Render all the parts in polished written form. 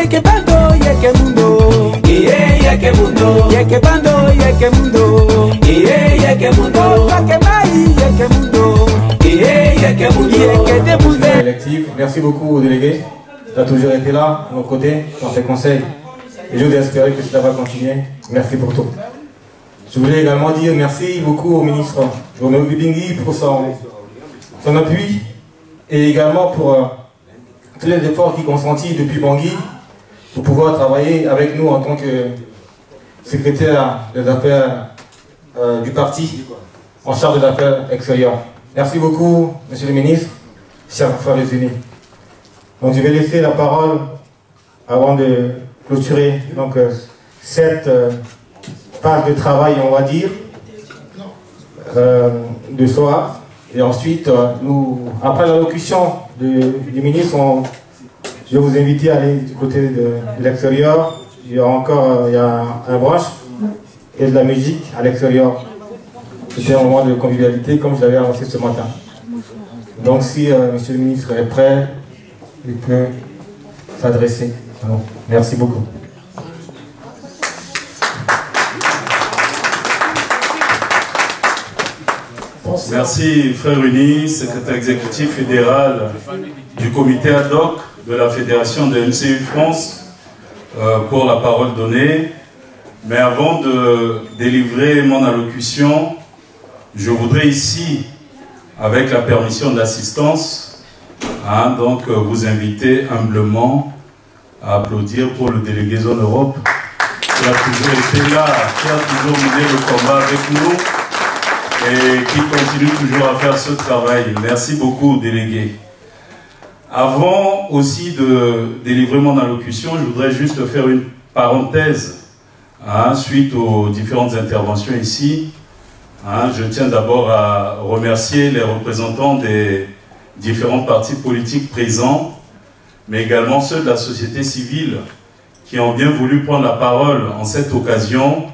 Yekebando, yekemundo. Yekemundo. Yekebando, yekemundo. Yekemundo. Wakemai, yekemundo. Yekemundo. Électif. Merci beaucoup aux délégués. Tu as toujours été là, à nos côtés, dans tes conseils. Et je veux espérer que ça va continuer. Merci pour tout. Je voulais également dire merci beaucoup au ministre Roméo Bibingui pour son appui et également pour tous les efforts qu'il consentit depuis Bangui pour pouvoir travailler avec nous en tant que secrétaire des affaires du parti en charge des affaires extérieures. Merci beaucoup, monsieur le ministre, chers frères unis. Donc je vais laisser la parole avant de clôturer donc, cette phase de travail, on va dire, de soir. Et ensuite, après l'allocution du ministre, je vais vous inviter à aller du côté de l'extérieur. Il y a encore un brunch et de la musique à l'extérieur. C'était un moment de convivialité, comme je l'avais annoncé ce matin. Donc si monsieur le ministre est prêt, il peut s'adresser. Merci beaucoup. Merci frère Uni, secrétaire exécutif fédéral du comité ad hoc de la Fédération de MCU France pour la parole donnée. Mais avant de délivrer mon allocution, je voudrais ici, avec la permission de l'assistance, donc vous inviter humblement à applaudir pour le délégué Zone Europe qui a toujours été là, qui a toujours mené le combat avec nous et qui continue toujours à faire ce travail. Merci beaucoup, délégué. Avant aussi de délivrer mon allocution, je voudrais juste faire une parenthèse suite aux différentes interventions ici. Je tiens d'abord à remercier les représentants des différents partis politiques présents, mais également ceux de la société civile qui ont bien voulu prendre la parole en cette occasion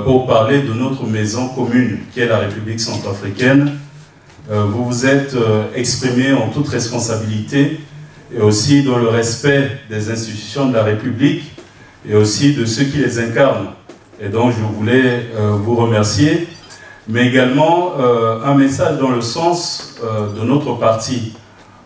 pour parler de notre maison commune qui est la République centrafricaine. Vous vous êtes exprimés en toute responsabilité et aussi dans le respect des institutions de la République et aussi de ceux qui les incarnent. Et donc je voulais vous remercier, mais également un message dans le sens de notre parti,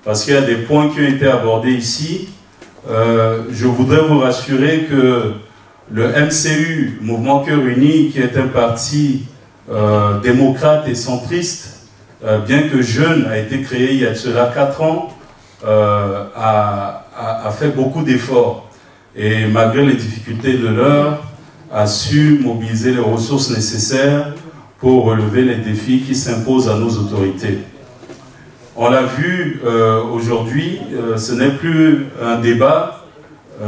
parce qu'il y a des points qui ont été abordés ici. Je voudrais vous rassurer que le MCU, Mouvement Cœur Uni, qui est un parti démocrate et centriste, bien que jeune, a été créé il y a de cela 4 ans, a fait beaucoup d'efforts. Et malgré les difficultés de l'heure, a su mobiliser les ressources nécessaires pour relever les défis qui s'imposent à nos autorités. On l'a vu aujourd'hui, ce n'est plus un débat.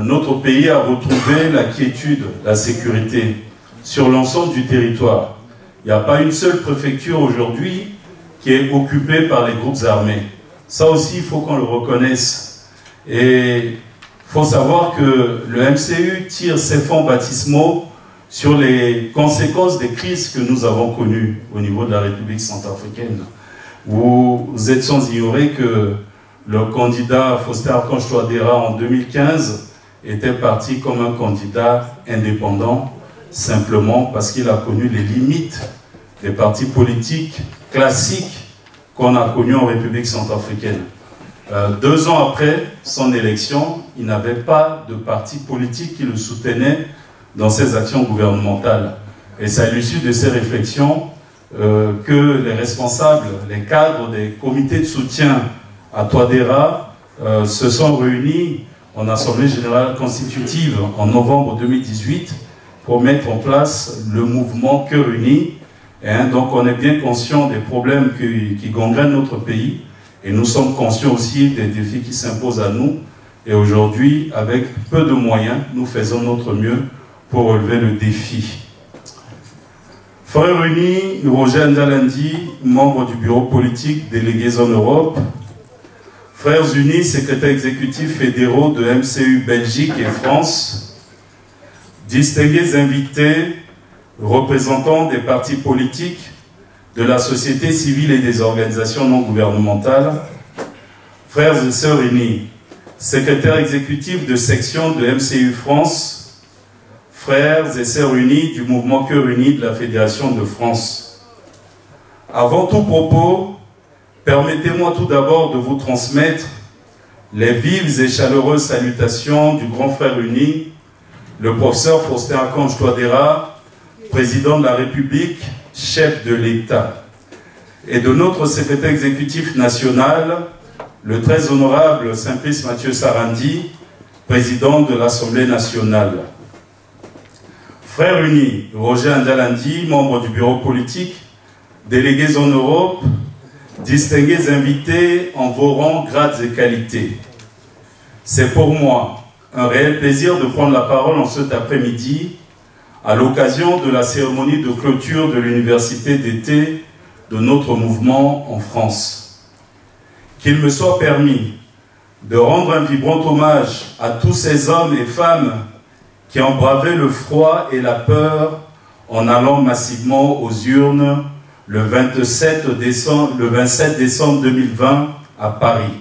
Notre pays a retrouvé la quiétude, la sécurité sur l'ensemble du territoire. Il n'y a pas une seule préfecture aujourd'hui qui est occupée par les groupes armés. Ça aussi, il faut qu'on le reconnaisse. Et il faut savoir que le MCU tire ses fonds baptismaux sur les conséquences des crises que nous avons connues au niveau de la République centrafricaine. Vous êtes sans ignorer que le candidat Faustin Archange Touadéra en 2015 était parti comme un candidat indépendant, simplement parce qu'il a connu les limites des partis politiques classiques qu'on a connus en République centrafricaine. 2 ans après son élection, il n'avait pas de parti politique qui le soutenait dans ses actions gouvernementales. Et c'est à l'issue de ces réflexions que les responsables, les cadres des comités de soutien à Touadéra se sont réunis en Assemblée Générale Constitutive en novembre 2018 pour mettre en place le mouvement Cœur Uni. Donc on est bien conscient des problèmes qui gangrènent notre pays et nous sommes conscients aussi des défis qui s'imposent à nous. Et aujourd'hui, avec peu de moyens, nous faisons notre mieux pour relever le défi. Frères Unis, Roger Ndalandi, membre du bureau politique délégué Zone Europe. Frères Unis, secrétaires exécutifs fédéraux de MCU Belgique et France. Distingués invités, représentants des partis politiques, de la société civile et des organisations non gouvernementales. Frères et sœurs unis, secrétaire exécutif de section de MCU France, frères et sœurs unis du mouvement Cœur Uni de la Fédération de France. Avant tout propos, permettez-moi tout d'abord de vous transmettre les vives et chaleureuses salutations du grand frère uni, le professeur Faustin Archange Touadéra, président de la République, chef de l'État, et de notre secrétaire exécutif national, le très honorable Simplice Mathieu Sarandi, président de l'Assemblée nationale. Frère uni, Roger Andalandi, membre du bureau politique, délégués en Europe, distingués invités en vos rangs, grades et qualités. C'est pour moi un réel plaisir de prendre la parole en cet après-midi à l'occasion de la cérémonie de clôture de l'université d'été de notre mouvement en France. Qu'il me soit permis de rendre un vibrant hommage à tous ces hommes et femmes qui ont bravé le froid et la peur en allant massivement aux urnes le 27 décembre 2020 à Paris.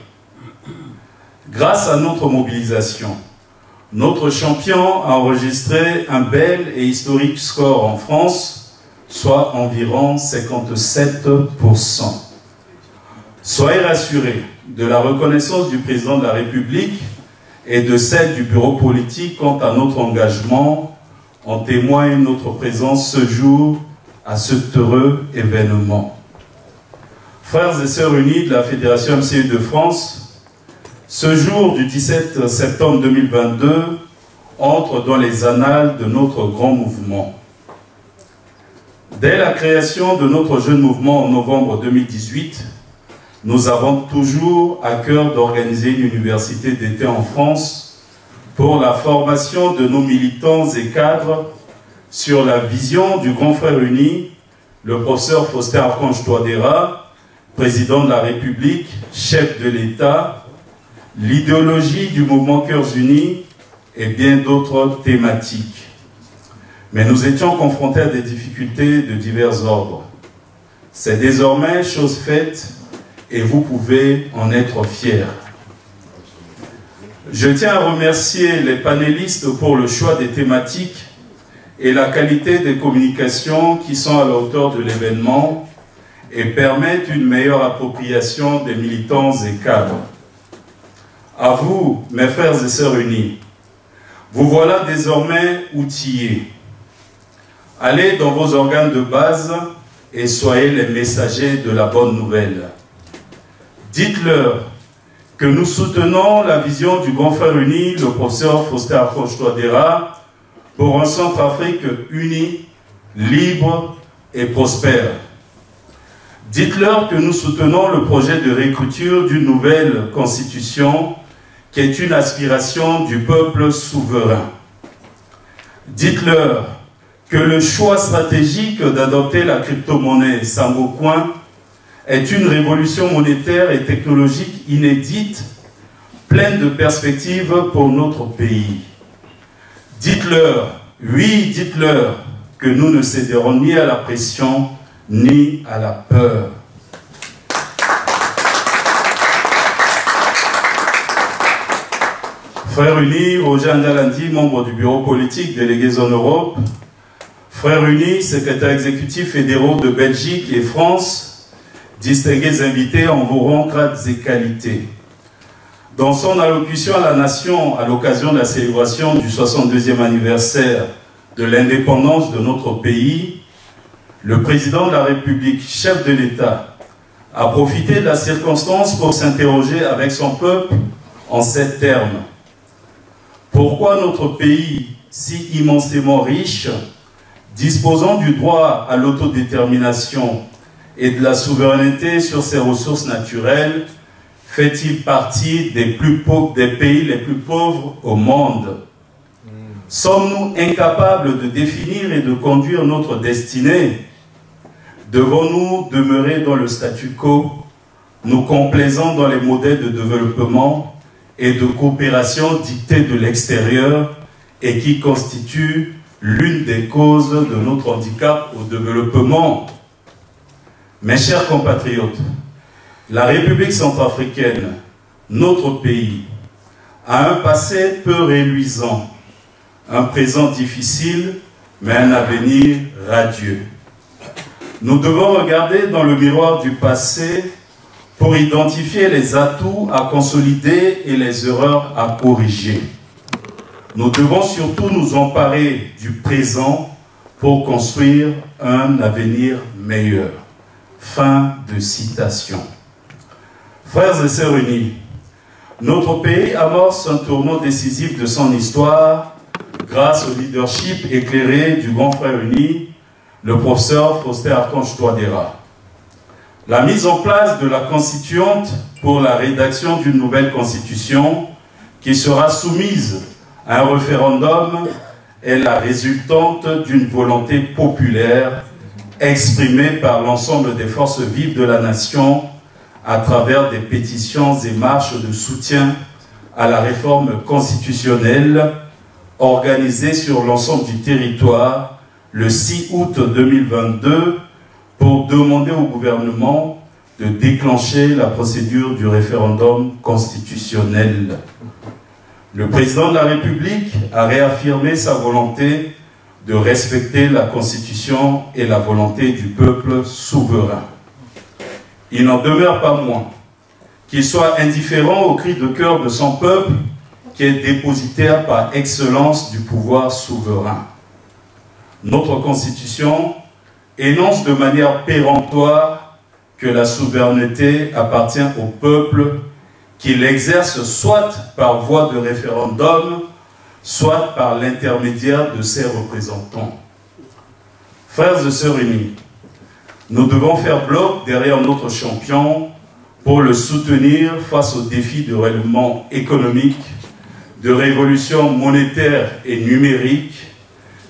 Grâce à notre mobilisation, notre champion a enregistré un bel et historique score en France, soit environ 57%. Soyez rassurés de la reconnaissance du président de la République et de celle du bureau politique quant à notre engagement, en témoigne notre présence ce jour à cet heureux événement. Frères et sœurs unis de la Fédération MCU de France, ce jour du 17 septembre 2022 entre dans les annales de notre grand mouvement. Dès la création de notre jeune mouvement en novembre 2018, nous avons toujours à cœur d'organiser une université d'été en France pour la formation de nos militants et cadres sur la vision du grand frère uni, le professeur Faustin Archange Touadéra, président de la République, chef de l'État, l'idéologie du mouvement Cœurs Unis et bien d'autres thématiques. Mais nous étions confrontés à des difficultés de divers ordres. C'est désormais chose faite et vous pouvez en être fiers. Je tiens à remercier les panélistes pour le choix des thématiques et la qualité des communications qui sont à la hauteur de l'événement et permettent une meilleure appropriation des militants et cadres. À vous, mes frères et sœurs unis, vous voilà désormais outillés. Allez dans vos organes de base et soyez les messagers de la bonne nouvelle. Dites-leur que nous soutenons la vision du grand frère uni, le professeur Faustin Archange Touadéra, pour un Centrafrique uni, libre et prospère. Dites-leur que nous soutenons le projet de réécriture d'une nouvelle constitution qui est une aspiration du peuple souverain. Dites-leur que le choix stratégique d'adopter la crypto-monnaie Sangocoin est une révolution monétaire et technologique inédite, pleine de perspectives pour notre pays. Dites-leur, oui, dites-leur que nous ne céderons ni à la pression, ni à la peur. Frère uni, Roger Andalandi, membre du bureau politique, délégués en Europe. Frère uni, secrétaire exécutif fédéraux de Belgique et France, distingués invités en vos rangs, grades et qualités. Dans son allocution à la nation à l'occasion de la célébration du 62e anniversaire de l'indépendance de notre pays, le président de la République, chef de l'État, a profité de la circonstance pour s'interroger avec son peuple en ces termes. Pourquoi notre pays, si immensément riche, disposant du droit à l'autodétermination et de la souveraineté sur ses ressources naturelles, fait-il partie des pays les plus pauvres au monde? Sommes-nous incapables de définir et de conduire notre destinée? Devons-nous demeurer dans le statu quo, nous complaisant dans les modèles de développement et de coopération dictés de l'extérieur et qui constituent l'une des causes de notre handicap au développement? Mes chers compatriotes, la République centrafricaine, notre pays, à un passé peu reluisant, un présent difficile, mais un avenir radieux. Nous devons regarder dans le miroir du passé pour identifier les atouts à consolider et les erreurs à corriger. Nous devons surtout nous emparer du présent pour construire un avenir meilleur. Fin de citation. Frères et sœurs unis, notre pays amorce un tournant décisif de son histoire grâce au leadership éclairé du grand frère uni, le professeur Faustin Archange Touadéra. La mise en place de la constituante pour la rédaction d'une nouvelle constitution qui sera soumise à un référendum est la résultante d'une volonté populaire exprimée par l'ensemble des forces vives de la nation à travers des pétitions et marches de soutien à la réforme constitutionnelle organisée sur l'ensemble du territoire le 6 août 2022 pour demander au gouvernement de déclencher la procédure du référendum constitutionnel. Le président de la République a réaffirmé sa volonté de respecter la Constitution et la volonté du peuple souverain. Il n'en demeure pas moins qu'il soit indifférent au cri de cœur de son peuple qui est dépositaire par excellence du pouvoir souverain. Notre Constitution énonce de manière péremptoire que la souveraineté appartient au peuple qui l'exerce soit par voie de référendum, soit par l'intermédiaire de ses représentants. Frères et sœurs unis, nous devons faire bloc derrière notre champion pour le soutenir face aux défis de relèvement économique, de révolution monétaire et numérique,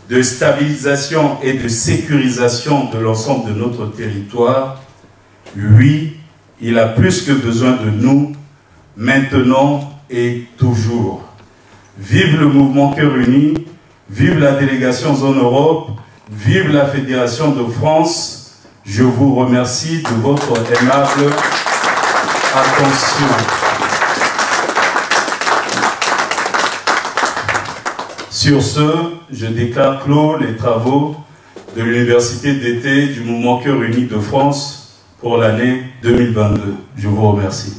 de stabilisation et de sécurisation de l'ensemble de notre territoire. Oui, il a plus que besoin de nous, maintenant et toujours. Vive le mouvement Cœur Uni, vive la délégation Zone Europe, vive la Fédération de France. Je vous remercie de votre aimable attention. Sur ce, je déclare clos les travaux de l'Université d'été du mouvement Cœur Uni de France pour l'année 2022. Je vous remercie.